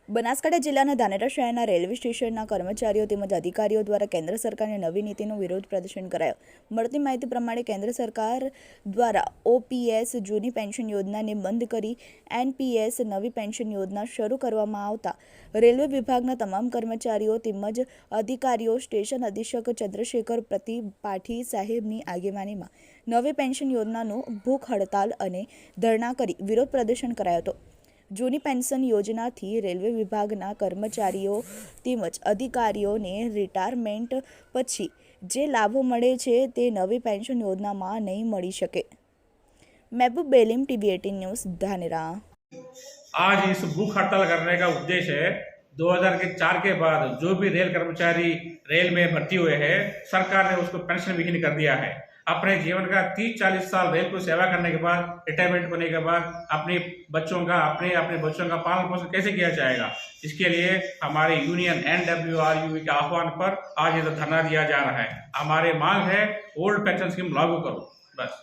બનાસકાંઠા જિલ્લાના ધાનેરા શહેરના રેલવે સ્ટેશનના કર્મચારીઓ તેમજ અધિકારીઓ દ્વારા કેન્દ્ર સરકારની નવી નીતિનો વિરોધ પ્રદર્શન કરાયો। મળતી માહિતી પ્રમાણે કેન્દ્ર સરકાર દ્વારા ઓપીએસ જૂની પેન્શન યોજનાને બંધ કરી એનપીએસ નવી પેન્શન યોજના શરૂ કરવામાં આવતા રેલવે વિભાગના તમામ કર્મચારીઓ તેમજ અધિકારીઓ સ્ટેશન અધિક્ષક ચંદ્રશેખર પ્રતિપાઠી સાહેબની આગેવાનીમાં નવી પેન્શન યોજનાનું ભૂખ હડતાલ અને ધરણા કરી વિરોધ પ્રદર્શન કરાયો હતો। જૂની પેન્શન યોજનાથી રેલવે વિભાગના કર્મચારીઓ તેમજ અધિકારીઓને રિટાયરમેન્ટ પછી જે લાભો મળે છે તે નવી પેન્શન યોજનામાં નહીં મળી શકે। महबूब बेलीम टीवी 18 न्यूज़ धानेरा। आज इस भूख हड़ताल करने का उद्देश्य है 2004 के बाद जो भी रेल कर्मचारी रेल में भर्ती हुए हैं, सरकार ने उसको पेंशन विहीन कर दिया है। अपने जीवन का 30-40 साल रेल को सेवा करने के बाद रिटायरमेंट होने के बाद अपने बच्चों का पालन पोषण कैसे किया जाएगा, इसके लिए हमारे यूनियन NWRUV के आह्वान पर आज इधर धरना दिया जा रहा है। हमारे मांग है ओल्ड पेंशन स्कीम लागू करो, बस।